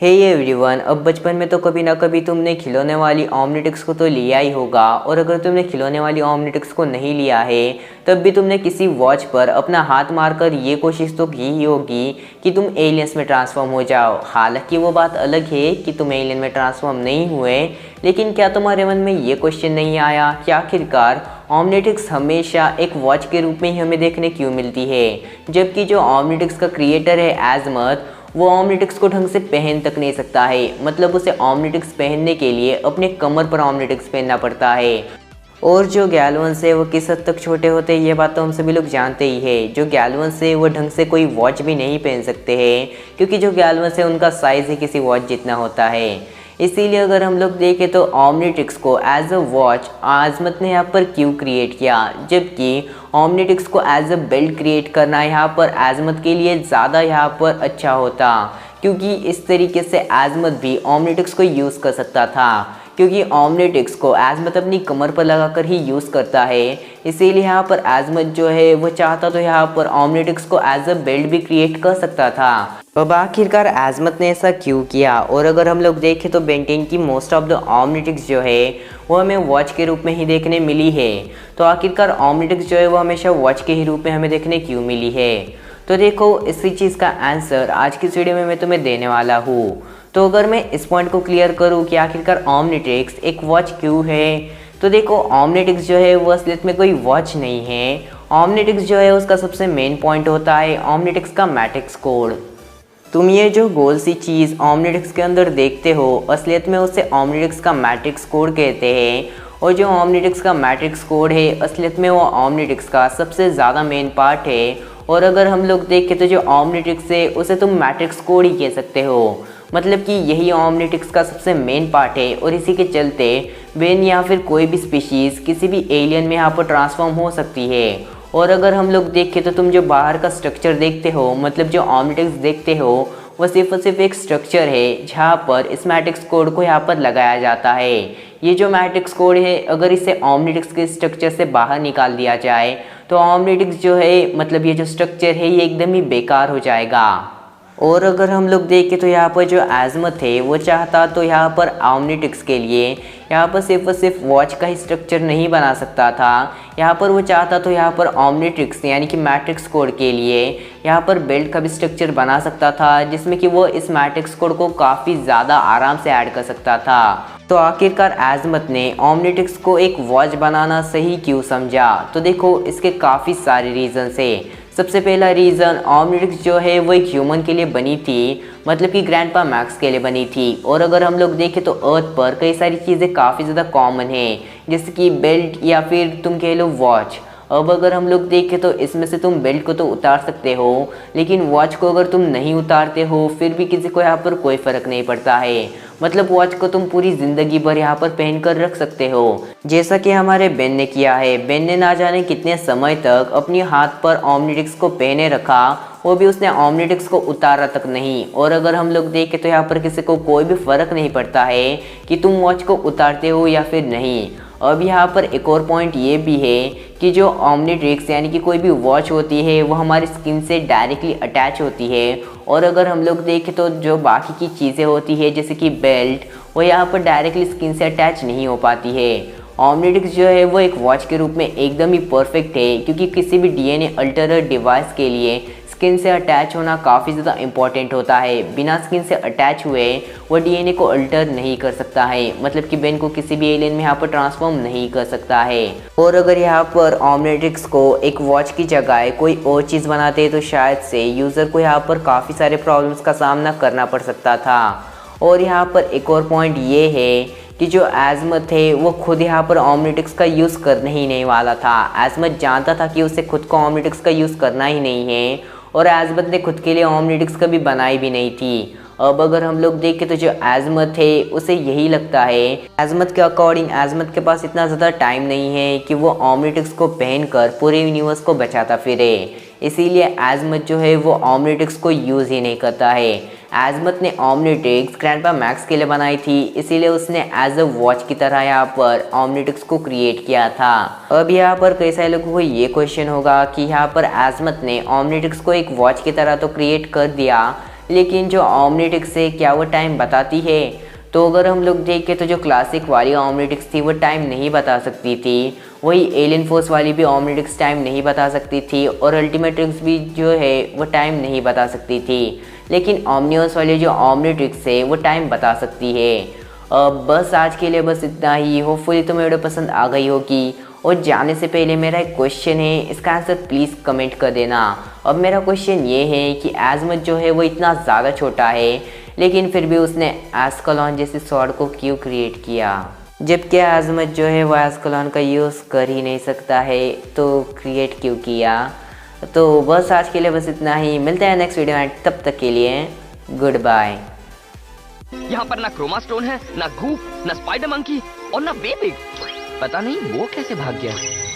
Hey everyone, अब बचपन में तो कभी ना कभी तुमने खिलौने वाली ओमनिट्रिक्स को तो लिया ही होगा। और अगर तुमने खिलौने वाली ओमनिट्रिक्स को नहीं लिया है तब भी तुमने किसी वॉच पर अपना हाथ मारकर ये कोशिश तो की ही होगी कि तुम एलियंस में ट्रांसफॉर्म हो जाओ। हालांकि वो बात अलग है कि तुम एलियन में ट्रांसफॉर्म नहीं हुए, लेकिन क्या तुम्हारे मन में ये क्वेश्चन नहीं आया कि आखिरकार ओमनिट्रिक्स हमेशा एक वॉच के रूप में ही हमें देखने क्यों मिलती है, जबकि जो ओमनिट्रिक्स का क्रिएटर है एज़मथ, वो ओमनिट्रिक्स को ढंग से पहन तक नहीं सकता है। मतलब उसे ओमनिट्रिक्स पहनने के लिए अपने कमर पर ओमनिट्रिक्स पहनना पड़ता है। और जो गैलवंस है वो किस हद तक छोटे होते हैं ये बात तो हम सभी लोग जानते ही है। जो गैलवंस है वो ढंग से कोई वॉच भी नहीं पहन सकते हैं, क्योंकि जो गैलवंस है उनका साइज़ ही किसी वॉच जितना होता है। इसीलिए अगर हम लोग देखें तो ओमनिट्रिक्स को एज अ वॉच एज़मथ ने यहाँ पर क्यों क्रिएट किया, जबकि ओमनिट्रिक्स को एज अ बेल्ट क्रिएट करना यहाँ पर एज़मथ के लिए ज़्यादा यहाँ पर अच्छा होता, क्योंकि इस तरीके से एज़मथ भी ओमनिट्रिक्स को यूज़ कर सकता था। क्योंकि ओमनिट्रिक्स को एज़मथ अपनी कमर पर लगाकर ही यूज़ करता है, इसीलिए यहाँ पर एज़मथ जो है वो चाहता तो यहाँ पर ओमनिट्रिक्स को एज अ बेल्ट भी क्रिएट कर सकता था। अब आखिरकार एज़मथ ने ऐसा क्यों किया? और अगर हम लोग देखें तो बेन 10 की मोस्ट ऑफ द ओमनिट्रिक्स जो है वो हमें वॉच के रूप में ही देखने मिली है। तो आखिरकार ओमनिट्रिक्स जो है वो हमेशा वॉच के ही रूप में हमें देखने क्यों मिली है? तो देखो, इसी चीज़ का आंसर आज की वीडियो में मैं तुम्हें देने वाला हूँ। तो अगर मैं इस पॉइंट को क्लियर करूँ कि आखिरकार ओमनिट्रिक्स एक वॉच क्यों है, तो देखो, ओमनिट्रिक्स जो है वो असलियत में कोई वॉच नहीं है। ओमनिट्रिक्स जो है उसका सबसे मेन पॉइंट होता है ओमनिट्रिक्स का मैट्रिक्स कोड। तुम ये जो गोल सी चीज़ ओमनिट्रिक्स के अंदर देखते हो, असलियत में उसे ओमनिट्रिक्स का मैट्रिक्स कोड कहते हैं। और जो ओमनिट्रिक्स का मैट्रिक्स कोड है असलियत में वो ओमनिट्रिक्स का सबसे ज़्यादा मेन पार्ट है। और अगर हम लोग देखें तो जो ओमनिट्रिक्स है उसे तुम मैट्रिक्स कोड ही कह सकते हो। मतलब कि यही ओमनिट्रिक्स का सबसे मेन पार्ट है, और इसी के चलते वेन या फिर कोई भी स्पीशीज़ किसी भी एलियन में यहाँ पर ट्रांसफॉर्म हो सकती है। और अगर हम लोग देखें तो तुम जो बाहर का स्ट्रक्चर देखते हो, मतलब जो ओमनिट्रिक्स देखते हो, वो सिर्फ और सिर्फ एक स्ट्रक्चर है जहाँ पर इस मैट्रिक्स कोड को यहाँ पर लगाया जाता है। ये जो मैट्रिक्स कोड है अगर इसे ओमनिट्रिक्स के स्ट्रक्चर से बाहर निकाल दिया जाए तो ओमनिट्रिक्स जो है, मतलब ये जो स्ट्रक्चर है, ये एकदम ही बेकार हो जाएगा। और अगर हम लोग देखें तो यहाँ पर जो एज़मथ है वो चाहता तो यहाँ पर ओमनिट्रिक्स के लिए यहाँ पर सिर्फ और सिर्फ वॉच का ही स्ट्रक्चर नहीं बना सकता था। यहाँ पर वो चाहता तो यहाँ पर ओमनिट्रिक्स यानी कि मैट्रिक्स कोड के लिए यहाँ पर बेल्ट का भी स्ट्रक्चर बना सकता था, जिसमें कि वो इस मैट्रिक्स कोड को काफ़ी ज़्यादा आराम से ऐड कर सकता था। तो आखिरकार एज़मथ ने ओमनिट्रिक्स को एक वॉच बनाना सही क्यों समझा? तो देखो, इसके काफ़ी सारे रीज़न्स है। सबसे पहला रीज़न, ओमनिट्रिक्स जो है वो एक ह्यूमन के लिए बनी थी, मतलब कि ग्रैंडपा मैक्स के लिए बनी थी। और अगर हम लोग देखें तो अर्थ पर कई सारी चीज़ें काफ़ी ज़्यादा कॉमन है, जैसे कि बेल्ट या फिर तुम कह लो वॉच। अब अगर हम लोग देखें तो इसमें से तुम बेल्ट को तो उतार सकते हो, लेकिन वॉच को अगर तुम नहीं उतारते हो फिर भी किसी को यहाँ पर कोई फ़र्क नहीं पड़ता है। मतलब वॉच को तुम पूरी ज़िंदगी भर यहाँ पर पहन कर रख सकते हो, जैसा कि हमारे बेन ने किया है। बेन ने ना जाने कितने समय तक अपने हाथ पर ओमनिट्रिक्स को पहने रखा, वो भी उसने ओमनिट्रिक्स को उतारा तक नहीं। और अगर हम लोग देखें तो यहाँ पर किसी को कोई भी फ़र्क नहीं पड़ता है कि तुम वॉच को उतारते हो या फिर नहीं। अब यहाँ पर एक और पॉइंट ये भी है कि जो ओमनिट्रिक्स यानी कि कोई भी वॉच होती है वो हमारी स्किन से डायरेक्टली अटैच होती है। और अगर हम लोग देखें तो जो बाकी की चीज़ें होती है जैसे कि बेल्ट, वो यहाँ पर डायरेक्टली स्किन से अटैच नहीं हो पाती है। ओमनिट्रिक्स जो है वो एक वॉच के रूप में एकदम ही परफेक्ट है, क्योंकि किसी भी डीएनए अल्टरर डिवाइस के लिए स्किन से अटैच होना काफ़ी ज़्यादा इंपॉर्टेंट होता है। बिना स्किन से अटैच हुए वो डीएनए को अल्टर नहीं कर सकता है, मतलब कि बेन को किसी भी एलियन में यहाँ पर ट्रांसफॉर्म नहीं कर सकता है। और अगर यहाँ पर ओमनिट्रिक्स को एक वॉच की जगह कोई और चीज़ बनाते तो शायद से यूज़र को यहाँ पर काफ़ी सारे प्रॉब्लम्स का सामना करना पड़ सकता था। और यहाँ पर एक और पॉइंट ये है कि जो एज़मथ है वो खुद यहाँ पर ओमनिट्रिक्स का यूज़ करने ही नहीं वाला था। एज़मथ जानता था कि उसे खुद को ओमनिट्रिक्स का यूज़ करना ही नहीं है, और एज़मथ ने खुद के लिए ओमनिट्रिक्स कभी बनाई भी नहीं थी। अब अगर हम लोग देखें तो जो एज़मथ है उसे यही लगता है, एज़मथ के अकॉर्डिंग एज़मथ के पास इतना ज़्यादा टाइम नहीं है कि वो ओमनिट्रिक्स को पहनकर पूरे यूनिवर्स को बचाता फिरे। इसीलिए एज़मथ जो है वो ओमनिट्रिक्स को यूज़ ही नहीं करता है। एज़मथ ने ओमनिट्रिक्स ग्रैंडपा मैक्स के लिए बनाई थी, इसीलिए उसने एज अ वॉच की तरह यहाँ पर ओमनिट्रिक्स को क्रिएट किया था। अब यहाँ पर कई सारे लोगों को ये क्वेश्चन होगा कि यहाँ पर एज़मथ ने ओमनिट्रिक्स को एक वॉच की तरह तो क्रिएट कर दिया, लेकिन जो ऑमनीट्रिक्स है क्या वो टाइम बताती है? तो अगर हम लोग देखें तो जो क्लासिक वाली ऑमनीट्रिक्स थी वो टाइम नहीं बता सकती थी, वही एलियन फोर्स वाली भी ऑमनीट्रिक्स टाइम नहीं बता सकती थी, और अल्टीमेट्रिक्स भी जो है वो टाइम नहीं बता सकती थी। लेकिन ओमनियस वाली जो ऑमनीट्रिक्स है वो टाइम बता सकती है। बस आज के लिए बस इतना ही। होपफुली तुम्हें वीडियो पसंद आ गई होगी। और जाने से पहले मेरा एक क्वेश्चन है, इसका आंसर प्लीज़ कमेंट कर देना। अब मेरा क्वेश्चन ये है कि एज़मथ जो है वो इतना ज़्यादा छोटा है, लेकिन फिर भी उसने एस्केलॉन जैसे स्वॉर्ड को क्यों क्रिएट किया? जबकि एज़मथ जो है वो एस्केलॉन का यूज़ कर ही नहीं सकता है, तो क्रिएट क्यों किया? तो बस आज के लिए बस इतना ही। मिलते हैं नेक्स्ट वीडियो में, तब तक के लिए गुड बाय। यहाँ पर ना क्रोमा स्टोन है, ना गूफ, ना स्पाइडर मंकी और ना बेबिग। पता नहीं वो कैसे भाग गया।